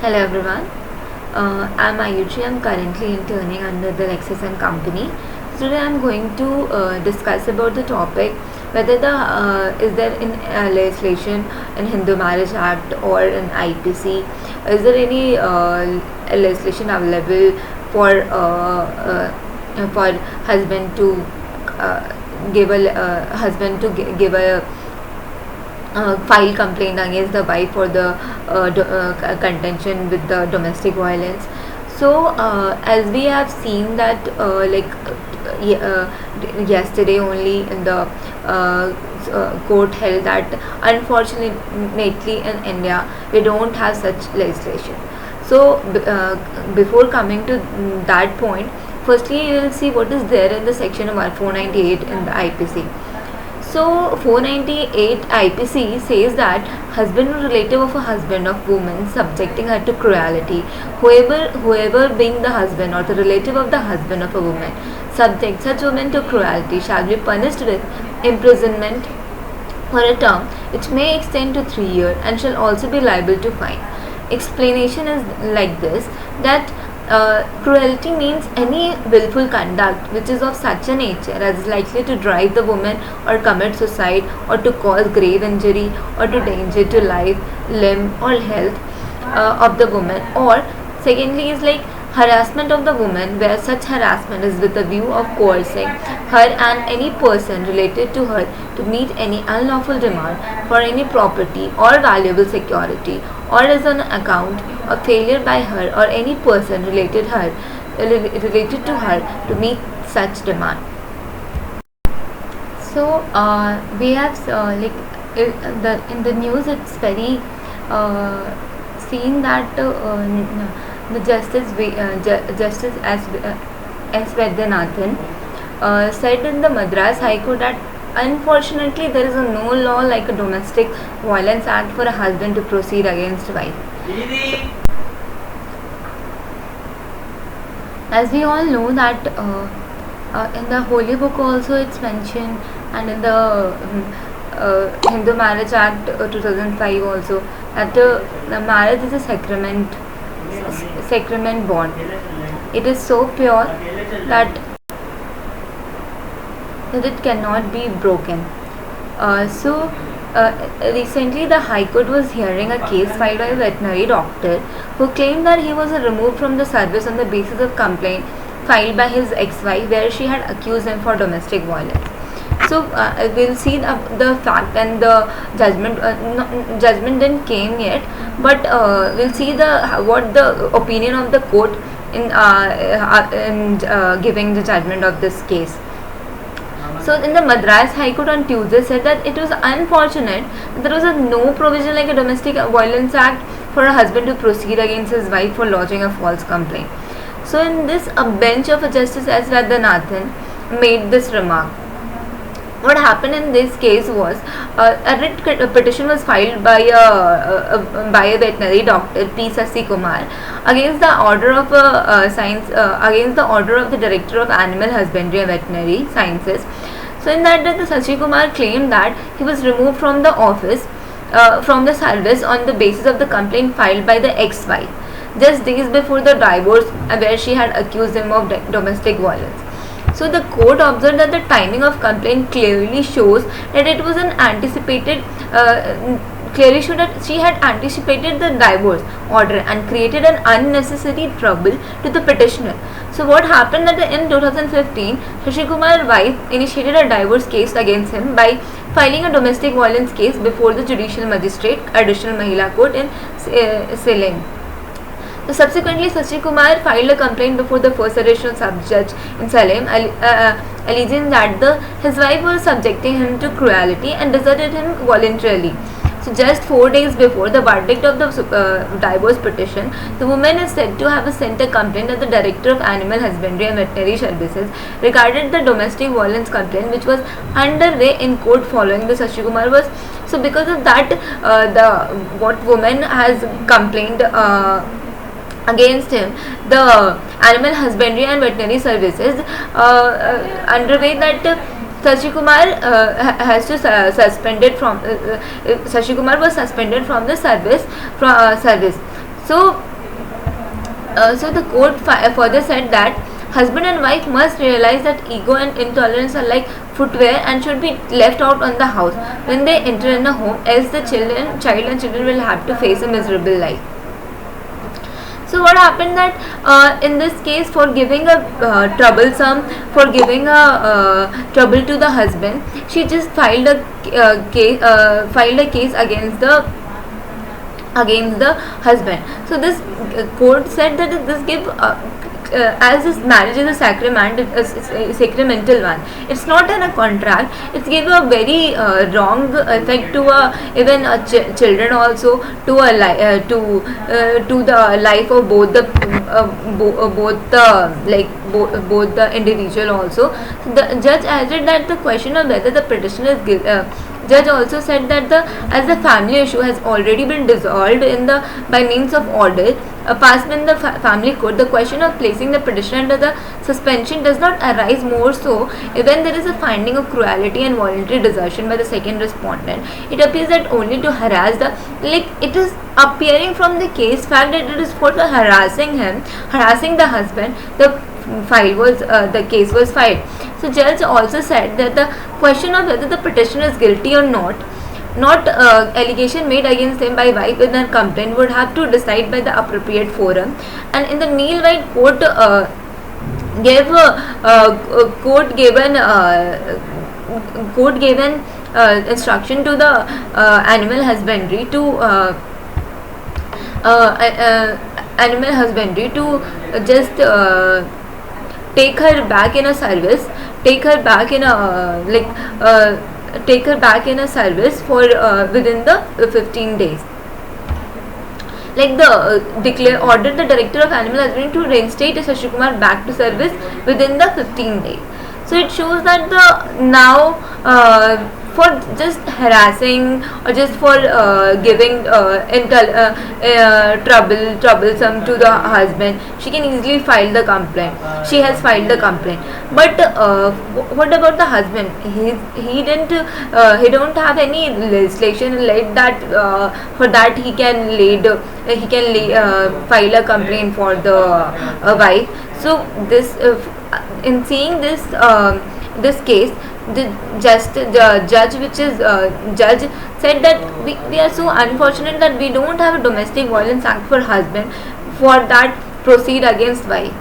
Hello everyone. I'm Ayushi. I'm currently interning under the Lexis and Company. Today I'm going to discuss about the topic whether is there in legislation in Hindu Marriage Act or in IPC, is there any legislation available for husband to give a give a file complaint against the wife for the contention with the domestic violence. So as we have seen that yesterday only in the court held that unfortunately in India we don't have such legislation. So before coming to that point, firstly you will see what is there in the section of 498 in the IPC. So 498 IPC says that husband or relative of a husband of woman subjecting her to cruelty, whoever being the husband or the relative of the husband of a woman subject such woman to cruelty shall be punished with imprisonment for a term which may extend to 3 years and shall also be liable to fine. Explanation is like this, that cruelty means any willful conduct which is of such a nature as is likely to drive the woman or commit suicide or to cause grave injury or to danger to life, limb or health of the woman. Or secondly is like harassment of the woman, where such harassment is with the view of coercing her and any person related to her to meet any unlawful demand for any property or valuable security, or as on account of failure by her or any person related to her to meet such demand. So we have in the news it's very seen that the Justice S. Vaidyanathan said in the Madras High Court that unfortunately there is no law like a Domestic Violence Act for a husband to proceed against wife. As we all know that in the Holy Book also it's mentioned, and in the Hindu Marriage Act 2005 also, that the marriage is a sacrament bond. It is so pure that it cannot be broken. Recently the High Court was hearing a case filed by a veterinary doctor who claimed that he was removed from the service on the basis of complaint filed by his ex-wife, where she had accused him for domestic violence. So we'll see the fact, and the judgment didn't came yet, but we'll see what the opinion of the court in giving the judgment of this case. So in the Madras High Court on Tuesday said that it was unfortunate that there was no provision like a Domestic Violence Act for a husband to proceed against his wife for lodging a false complaint. So in this, a bench of Justice S. Vaidyanathan made this remark. What happened in this case was a writ petition was filed by a veterinary doctor P. Sasi Kumar against the order of against the order of the Director of Animal Husbandry and Veterinary Sciences. So in that, the Sasi Kumar claimed that he was removed from the office from the service on the basis of the complaint filed by the ex-wife just days before the divorce, where she had accused him of domestic violence. So the court observed that the timing of complaint clearly shows that it was an anticipated, clearly showed that she had anticipated the divorce order and created an unnecessary trouble to the petitioner. So what happened that in 2015, Sasi Kumar's wife initiated a divorce case against him by filing a domestic violence case before the Judicial Magistrate, Additional Mahila Court in Salem. So subsequently, Sasi Kumar filed a complaint before the first additional sub-judge in Salem, alleging that his wife was subjecting him to cruelty and deserted him voluntarily. So just 4 days before the verdict of the divorce petition, the woman is said to have sent a complaint to the Director of Animal Husbandry and Veterinary Services regarding the domestic violence complaint, which was underway in court following the Sasi Kumar was. So because of that, what woman has complained against him, the Animal Husbandry and Veterinary Services underway that Sasi Kumar has to suspended from Sasi Kumar was suspended from the service. So So the court further said that husband and wife must realize that ego and intolerance are like footwear and should be left out on the house when they enter in a home, else the child and children will have to face a miserable life. So what happened that in this case, for giving a trouble to the husband, she just filed a case against the husband. So this court said that this give as this marriage is a sacramental one, it's not in a contract, it's give a very wrong effect to even children also, to to the life of both the both the individual also. So the judge added that the question of whether the petitioner is judge also said that as the family issue has already been dissolved by means of order passed in the family court, the question of placing the petitioner under the suspension does not arise, more so when there is a finding of cruelty and voluntary desertion by the second respondent. It appears that only to harass it is appearing from the case fact that it is for the harassing the husband, the case was filed. So judge also said that the question of whether the petitioner is guilty or not allegation made against him by wife in a complaint would have to decide by the appropriate forum. And in the Neil White court gave an instruction to the animal husbandry to just take her back in a service, for within the 15 days. Like the ordered the director of animal husbandry to reinstate Shashi Kumar back to service within the 15 days. So it shows that for just harassing or just for giving troublesome to the husband, she can easily file the complaint. She has filed the complaint. But what about the husband? He don't have any legislation like that. For that he can file a complaint for the wife. So this in seeing this case, the judge said that we are so unfortunate that we don't have a domestic violence act for husband for that proceed against wife.